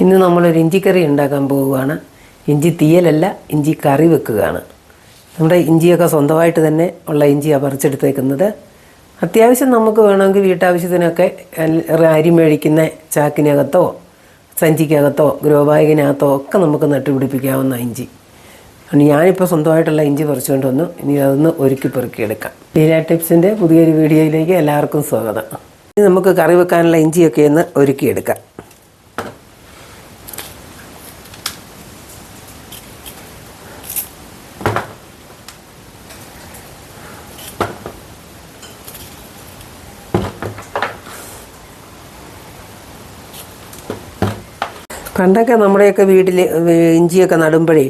ഇന്ന് നമ്മളൊരു ഇഞ്ചിക്കറി ഉണ്ടാക്കാൻ പോവുകയാണ്. ഇഞ്ചി തീയലല്ല, ഇഞ്ചി കറി വെക്കുകയാണ്. നമ്മുടെ ഇഞ്ചിയൊക്കെ സ്വന്തമായിട്ട് തന്നെ ഉള്ള ഇഞ്ചിയാണ് പറിച്ചെടുത്തേക്കുന്നത്. അത്യാവശ്യം നമുക്ക് വേണമെങ്കിൽ വീട്ടാവശ്യത്തിനൊക്കെ അരി മേടിക്കുന്ന ചാക്കിനകത്തോ സഞ്ചിക്കകത്തോ ഗ്രോ ബാഗിനകത്തോ ഒക്കെ നമുക്ക് നട്ടുപിടിപ്പിക്കാവുന്ന ഇഞ്ചി. ഞാനിപ്പോൾ സ്വന്തമായിട്ടുള്ള ഇഞ്ചി പറിച്ചുകൊണ്ട് വന്നു. ഇനി അതൊന്ന് ഒരുക്കി പെറുക്കിയെടുക്കാം. ലീല ടിപ്സിൻ്റെ പുതിയൊരു വീഡിയോയിലേക്ക് എല്ലാവർക്കും സ്വാഗതം. ഇനി നമുക്ക് കറി വെക്കാനുള്ള ഇഞ്ചിയൊക്കെ ഒന്ന് ഒരുക്കിയെടുക്കാം. പണ്ടൊക്കെ നമ്മുടെയൊക്കെ വീട്ടിൽ ഇഞ്ചിയൊക്കെ നടുമ്പോഴേ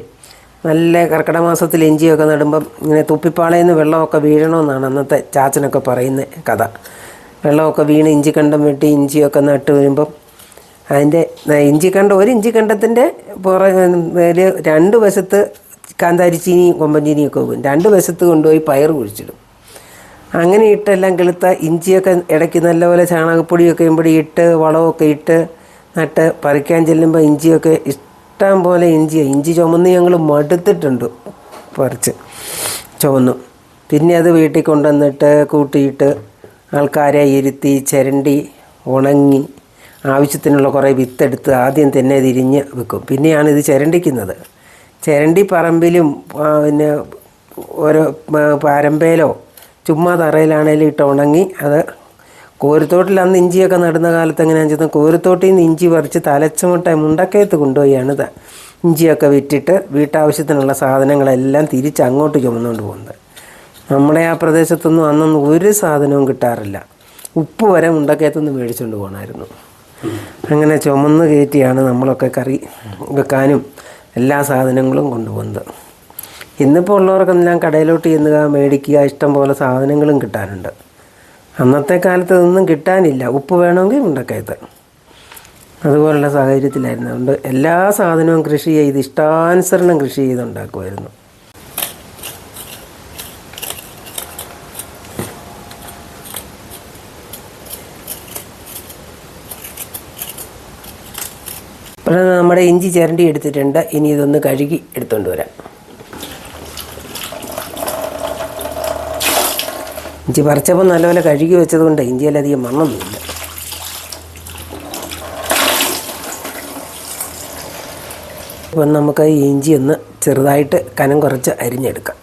നല്ല കർക്കിടക മാസത്തിൽ ഇഞ്ചിയൊക്കെ നടുമ്പം ഇങ്ങനെ തുപ്പിപ്പാളയിൽ നിന്ന് വെള്ളമൊക്കെ വീഴണമെന്നാണ് അന്നത്തെ ചാച്ചനൊക്കെ പറയുന്ന കഥ. വെള്ളമൊക്കെ വീണ് ഇഞ്ചിക്കണ്ടം വെട്ടി ഇഞ്ചിയൊക്കെ നട്ട് വരുമ്പം അതിൻ്റെ ഒരു ഇഞ്ചിക്കണ്ടത്തിൻ്റെ രണ്ട് വശത്ത് കാന്താരിച്ചീനിയും കൊമ്പഞ്ചീനിയൊക്കെ പോകും. രണ്ട് വശത്ത് കൊണ്ടുപോയി പയർ കുഴിച്ചിടും. അങ്ങനെ ഇട്ടെല്ലാം കിളുത്ത ഇഞ്ചിയൊക്കെ ഇടയ്ക്ക് നല്ലപോലെ ചാണകപ്പൊടിയൊക്കെ ഇട്ട് വളമൊക്കെ ഇട്ട് നട്ട് പറിക്കാൻ ചെല്ലുമ്പോൾ ഇഞ്ചിയൊക്കെ ഇഷ്ടം പോലെ ഇഞ്ചി ചുമന്ന് ഞങ്ങൾ മടുത്തിട്ടുണ്ട്. പറിച്ച് ചുമന്നു. പിന്നെ അത് വീട്ടിൽ കൊണ്ടുവന്നിട്ട് കൂട്ടിയിട്ട് ആൾക്കാരെ ഇരുത്തി ചിരണ്ടി ഉണങ്ങി ആവശ്യത്തിനുള്ള കുറേ വിത്തെടുത്ത് ആദ്യം തന്നെ തിരിഞ്ഞ് വെക്കും. പിന്നെയാണ് ഇത് ചിരണ്ടിക്കുന്നത്. ചിരണ്ടി പറമ്പിലും പിന്നെ ഓരോ പരമ്പയിലോ ചുമ്മാ തറയിലാണേലും ഇട്ട് ഉണങ്ങി അത് കോരിത്തോട്ടിൽ അന്ന് ഇഞ്ചിയൊക്കെ നടുന്ന കാലത്ത് എങ്ങനെയാണെന്ന് വെച്ചാൽ കോരിത്തോട്ടിൽ നിന്ന് ഇഞ്ചി പറിച്ച് തലച്ചുമുട്ട മുണ്ടക്കയത്ത് കൊണ്ടുപോയാണ് ഇഞ്ചിയൊക്കെ വിറ്റിട്ട് വീട്ടാവശ്യത്തിനുള്ള സാധനങ്ങളെല്ലാം തിരിച്ച് അങ്ങോട്ട് ചുമന്നുകൊണ്ട് പോകുന്നത്. നമ്മുടെ ആ പ്രദേശത്തൊന്നും അന്നൊന്നും ഒരു സാധനവും കിട്ടാറില്ല. ഉപ്പ് വരെ മുണ്ടക്കയത്തുനിന്ന് മേടിച്ചുകൊണ്ട് പോകണമായിരുന്നു. അങ്ങനെ ചുമന്ന് കയറ്റിയാണ് നമ്മളൊക്കെ കറി വെക്കാനും എല്ലാ സാധനങ്ങളും കൊണ്ടുപോകുന്നത്. ഇന്നിപ്പോൾ ഉള്ളവർക്കെല്ലാം കടയിലോട്ട് ചെന്നുക മേടിക്കുക, ഇഷ്ടം പോലെ സാധനങ്ങളും കിട്ടാനുണ്ട്. അന്നത്തെ കാലത്ത് ഇതൊന്നും കിട്ടാനില്ല. ഉപ്പ് വേണമെങ്കിൽ മുണ്ടക്കയത്ത്. അതുപോലുള്ള സാഹചര്യത്തിലായിരുന്നു. അതുകൊണ്ട് എല്ലാ സാധനവും കൃഷി ചെയ്ത് ഇഷ്ടാനുസരണം കൃഷി ചെയ്തുണ്ടാക്കുമായിരുന്നു. അപ്പോൾ നമ്മുടെ ഇഞ്ചി ചിരണ്ടി എടുത്തിട്ടുണ്ട്. ഇനി ഇതൊന്ന് കഴുകി എടുത്തുകൊണ്ട് വരാം. ഇഞ്ചി പറിച്ചപ്പോൾ നല്ലപോലെ കഴുകി വെച്ചതുകൊണ്ട് ഇഞ്ചിയിലധികം മണ്ണൊന്നുമില്ല. അപ്പം നമുക്ക് ഈ ഇഞ്ചി ഒന്ന് ചെറുതായിട്ട് കനം കുറച്ച് അരിഞ്ഞെടുക്കാം.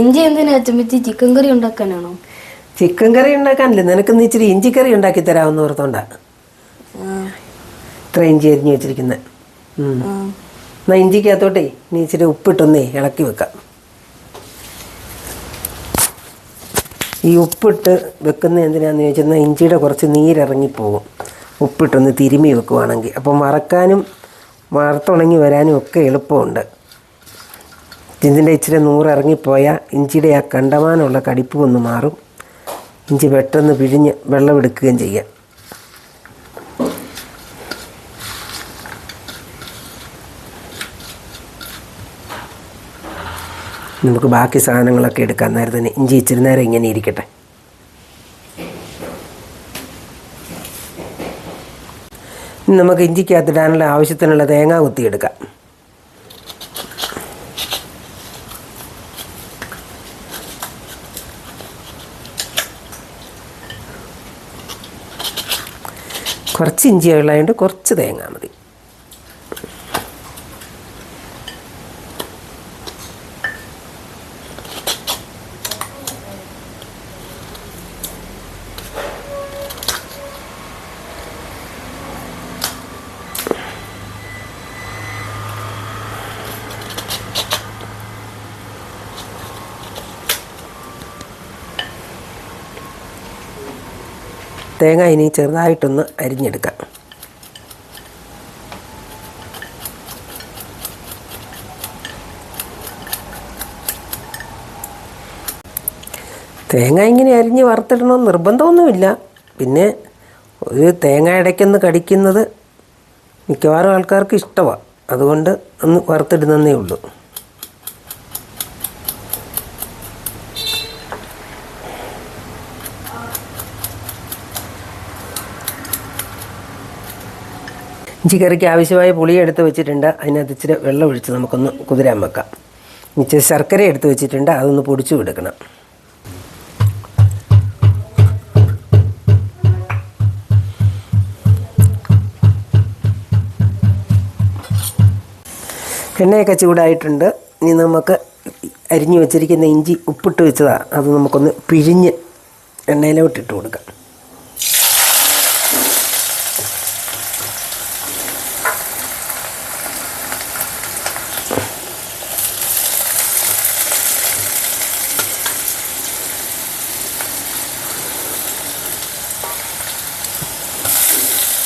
ഇഞ്ചി എന്തിനാ അച്ചമ്മച്ചി? ചിക്കൻ കറി ഉണ്ടാക്കാനാണോ? ചിക്കൻ കറി ഉണ്ടാക്കാനല്ലേ, നിനക്കിന്ന് ഇച്ചിരി ഇഞ്ചിക്കറി ഉണ്ടാക്കി തരാമെന്ന് ഓർത്തോണ്ടാ ഇത്ര ഇഞ്ചി അരിഞ്ഞ് വെച്ചിരിക്കുന്നത്. എന്നാൽ ഇഞ്ചിക്കകത്തോട്ടേ നീ ഇച്ചിരി ഉപ്പിട്ടൊന്നേ ഇളക്കി വെക്കാം. ഈ ഉപ്പിട്ട് വെക്കുന്ന എന്തിനാന്ന് ചോദിച്ചാൽ ഇഞ്ചിയുടെ കുറച്ച് നീരിറങ്ങിപ്പോകും ഉപ്പിട്ടൊന്ന് തിരുമ്മി വെക്കുവാണെങ്കിൽ. അപ്പം വറക്കാനും വറുത്തുണങ്ങി വരാനും ഒക്കെ എളുപ്പമുണ്ട്. ഇതിൻ്റെ ഇച്ചിരി നൂറിറങ്ങിപ്പോയാൽ ഇഞ്ചിയുടെ ആ കണ്ടമാനമുള്ള കടിപ്പ് ഒന്ന് മാറും. ഇഞ്ചി പെട്ടെന്ന് പിഴിഞ്ഞ് വെള്ളമെടുക്കുകയും ചെയ്യാം. നമുക്ക് ബാക്കി സാധനങ്ങളൊക്കെ എടുക്കാം. നേരം തന്നെ ഇഞ്ചി ഇച്ചിരി നേരം ഇങ്ങനെ ഇരിക്കട്ടെ. നമുക്ക് ഇഞ്ചിക്കകത്തിടാനുള്ള ആവശ്യത്തിനുള്ള തേങ്ങ കുത്തിയെടുക്കാം. കുറച്ച് ഇഞ്ചി ഉള്ളതുകൊണ്ട് കുറച്ച് തേങ്ങ മതി. തേങ്ങ ഇനി ചെറുതായിട്ടൊന്ന് അരിഞ്ഞെടുക്കാം. തേങ്ങ ഇങ്ങനെ അരിഞ്ഞ് വറുത്തിടണമെന്ന് നിർബന്ധമൊന്നുമില്ല. പിന്നെ ഒരു തേങ്ങ ഇടയ്ക്കൊന്ന് കടിക്കുന്നത് മിക്കവാറും ആൾക്കാർക്ക് ഇഷ്ടമാണ്. അതുകൊണ്ട് ഒന്ന് വറുത്തിടുന്നതേ ഉള്ളൂ. ഇഞ്ചി കറിക്ക് ആവശ്യമായ പുളി എടുത്ത് വെച്ചിട്ടുണ്ട്. അതിനകത്ത് ഇച്ചിരി വെള്ളം ഒഴിച്ച് നമുക്കൊന്ന് കുതിരാൻ വെക്കാം. ഇച്ചിരി ശർക്കര എടുത്ത് വെച്ചിട്ടുണ്ട്. അതൊന്ന് പൊടിച്ചു എടുക്കണം. എണ്ണയൊക്കെ ചൂടായിട്ടുണ്ട്. ഇനി നമുക്ക് അരിഞ്ഞു വെച്ചിരിക്കുന്ന ഇഞ്ചി ഉപ്പിട്ട് വെച്ചതാണ്. അത് നമുക്കൊന്ന് പിഴിഞ്ഞ് എണ്ണയിലോട്ടിട്ട് കൊടുക്കാം.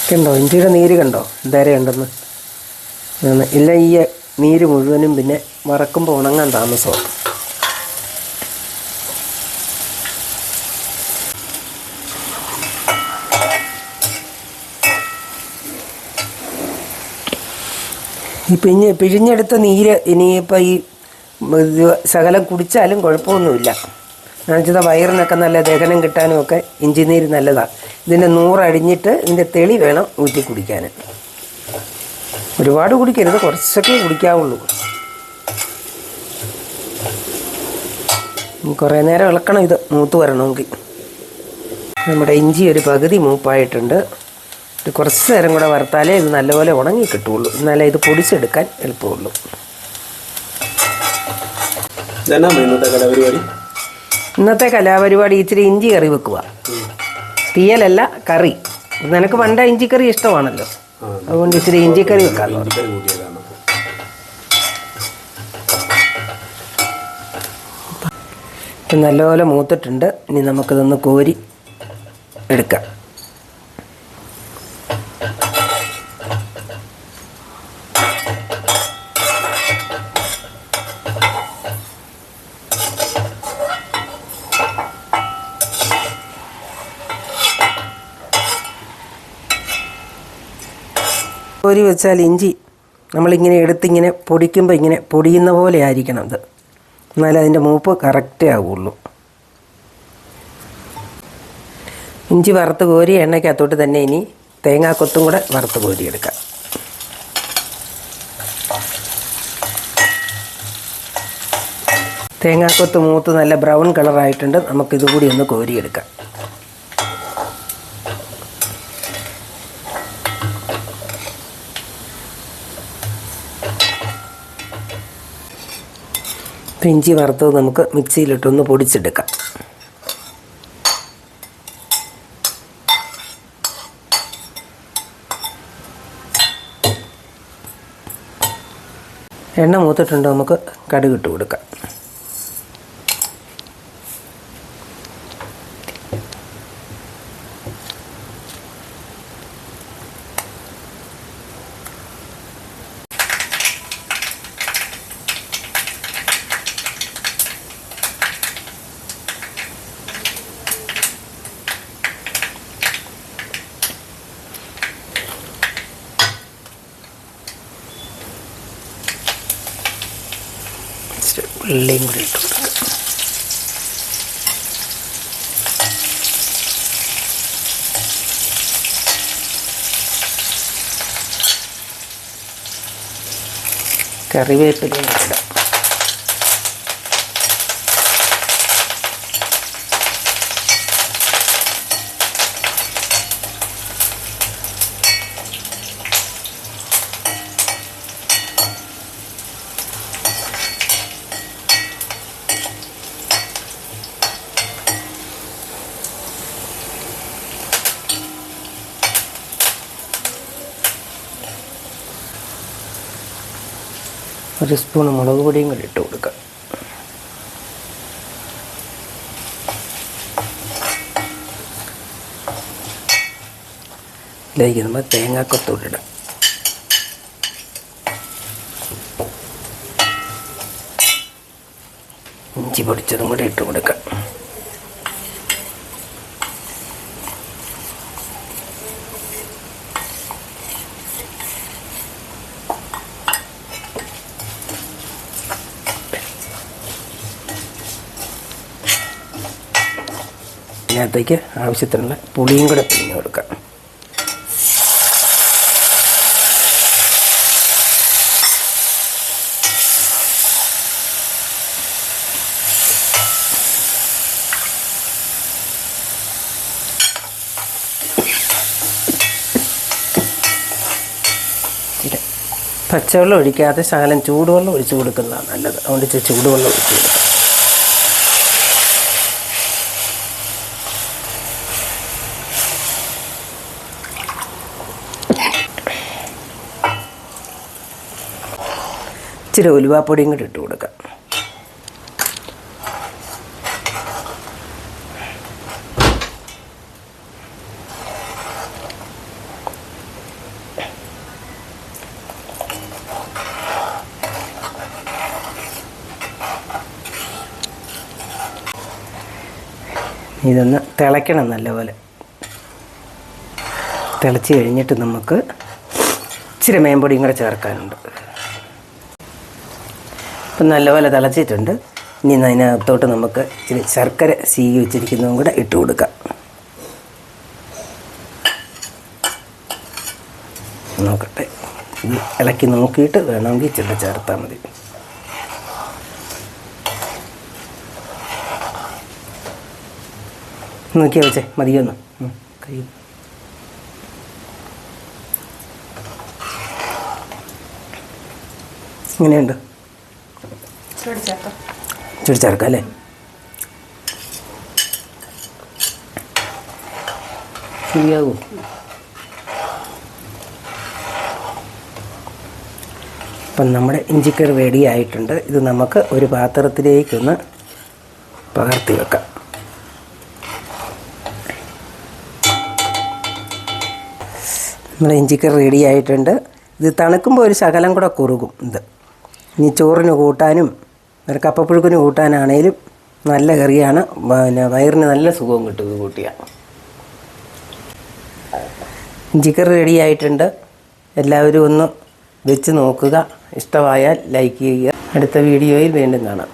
കണ്ടോ ഇഞ്ചിയുടെ നീര് കണ്ടോ എന്തേരം ഉണ്ടെന്ന്. ഇല്ല, ഈ നീര് മുഴുവനും പിന്നെ വറക്കുമ്പോൾ ഉണങ്ങാൻ താമസമാണ്. ഈ പിഴിഞ്ഞെടുത്ത നീര് ഇനിയിപ്പോൾ ഈ ശകലം കുടിച്ചാലും കുഴപ്പമൊന്നുമില്ല. എന്നുവെച്ചാൽ വയറിനൊക്കെ നല്ല ദഹനം കിട്ടാനും ഒക്കെ ഇഞ്ചി നീര് നല്ലതാണ്. ഇതിൻ്റെ നൂറടിഞ്ഞിട്ട് ഇതിൻ്റെ തെളി വേണം ഊറ്റി കുടിക്കാൻ. ഒരുപാട് കുടിക്കരുത്, കുറച്ചൊക്കെ കുടിക്കാവുള്ളൂ. കുറേ നേരം ഇളക്കണം ഇത് മൂത്ത് വരണമെങ്കിൽ. നമ്മുടെ ഇഞ്ചി ഒരു പകുതി മൂപ്പായിട്ടുണ്ട്. ഇത് കുറച്ച് നേരം കൂടെ വറുത്താലേ ഇത് നല്ലപോലെ ഉണങ്ങി കിട്ടുകയുള്ളൂ. എന്നാലേ ഇത് പൊടിച്ചെടുക്കാൻ എളുപ്പമുള്ളൂ. ഇന്നത്തെ കലാപരിപാടി ഇച്ചിരി ഇഞ്ചി കറി വെക്കുക. തീയലല്ല, കറി. നിനക്ക് പണ്ട ഇഞ്ചിക്കറി ഇഷ്ടമാണല്ലോ, അതുകൊണ്ട് ഇച്ചിരി ഇഞ്ചിക്കറി വെക്കാമല്ലോ. ഇപ്പം നല്ലപോലെ മൂത്തിട്ടുണ്ട്. ഇനി നമുക്കിതൊന്ന് കോരി എടുക്കാം. കോരി വെച്ചാൽ ഇഞ്ചി നമ്മളിങ്ങനെ എടുത്തിങ്ങനെ പൊടിക്കുമ്പോൾ ഇങ്ങനെ പൊടിയുന്ന പോലെ ആയിരിക്കണം ഇത്. എന്നാലേ അതിൻ്റെ മൂപ്പ് കറക്റ്റേ ആവുള്ളൂ. ഇഞ്ചി വറുത്ത് കോരി എണ്ണയ്ക്കകത്തോട്ട് തന്നെ ഇനി തേങ്ങാക്കൊത്തും കൂടെ വറുത്ത് കോരിയെടുക്കാം. തേങ്ങാക്കൊത്ത് മൂത്ത് നല്ല ബ്രൗൺ കളറായിട്ടുണ്ട്. നമുക്കിതുകൂടി ഒന്ന് കോരിയെടുക്കാം. ഇഞ്ചി വറുത്തത് നമുക്ക് മിക്സിയിലിട്ടൊന്ന് പൊടിച്ചെടുക്കാം. എണ്ണ മൂത്തിട്ടുണ്ട്. നമുക്ക് കടുക് ഇട്ട് കൊടുക്കാം. ഉള്ളിയും കൂടി ഇട്ട് കൊടുക്കാം. കറിവേപ്പിലയും ഇടാം. ഒരു സ്പൂൺ മുളക് പൊടിയും കൂടി ഇട്ട് കൊടുക്കാം. ഇതിലേക്ക് നമ്മൾ തേങ്ങാക്കൊത്തൂടിടാം. ഇഞ്ചി പൊടിച്ചതും കൂടി ഇട്ട് കൊടുക്കാം. അതിനകത്തേക്ക് ആവശ്യത്തിനുള്ള പുളിയും കൂടെ പിഴിഞ്ഞ് കൊടുക്കാം. പച്ചവെള്ളം ഒഴിക്കാതെ ശകലം ചൂടുവെള്ളം ഒഴിച്ച് കൊടുക്കുന്നതാണ് നല്ലത്. അതുകൊണ്ട് ചൂടുവെള്ളം ഒഴിച്ച് കൊടുക്കാം. ഇച്ചിരി ഉലുവാപ്പൊടിയും കൂടി ഇട്ട് കൊടുക്കാം. ഇതൊന്ന് തിളയ്ക്കണം നല്ലപോലെ. തിളച്ച് കഴിഞ്ഞിട്ട് നമുക്ക് ഇച്ചിരി മേമ്പൊടിയും കൂടെ ചേർക്കാനുണ്ട്. ഇപ്പം നല്ലപോലെ തിളച്ചിട്ടുണ്ട്. ഇനി അതിനകത്തോട്ട് നമുക്ക് ഇച്ചിരി ശർക്കര സീകി വെച്ചിരിക്കുന്നതും കൂടെ ഇട്ട് കൊടുക്കാം. നോക്കട്ടെ, ഇത് ഇളക്കി നോക്കിയിട്ട് വേണമെങ്കിൽ ഇച്ചിരി ചേർത്താൽ മതി. നോക്കിയാ വെച്ചേ മതിയൊന്ന് കൈ. ഇങ്ങനെയുണ്ട്. ചൂട് ചേർക്കാം അല്ലേ? ശരിയാകും. അപ്പം നമ്മുടെ ഇഞ്ചിക്കറി റെഡി ആയിട്ടുണ്ട്. ഇത് നമുക്ക് ഒരു പാത്രത്തിലേക്കൊന്ന് പകർത്തി വെക്കാം. നമ്മുടെ ഇഞ്ചിക്കറി റെഡി ആയിട്ടുണ്ട്. ഇത് തണുക്കുമ്പോൾ ഒരു ശകലം കൂടെ കുറുകും. ഇത് ഇനി ചോറിന് കൂട്ടാനും ഒരു കപ്പപ്പുഴുക്കിന് കൂട്ടാനാണേലും നല്ല കറിയാണ്. പിന്നെ വയറിന് നല്ല സുഖവും കിട്ടും ഇത് കൂട്ടിയാൽ. ഇഞ്ചിക്കറി റെഡി ആയിട്ടുണ്ട്. എല്ലാവരും ഒന്ന് വെച്ച് നോക്കുക. ഇഷ്ടമായാൽ ലൈക്ക് ചെയ്യുക. അടുത്ത വീഡിയോയിൽ വീണ്ടും കാണാം.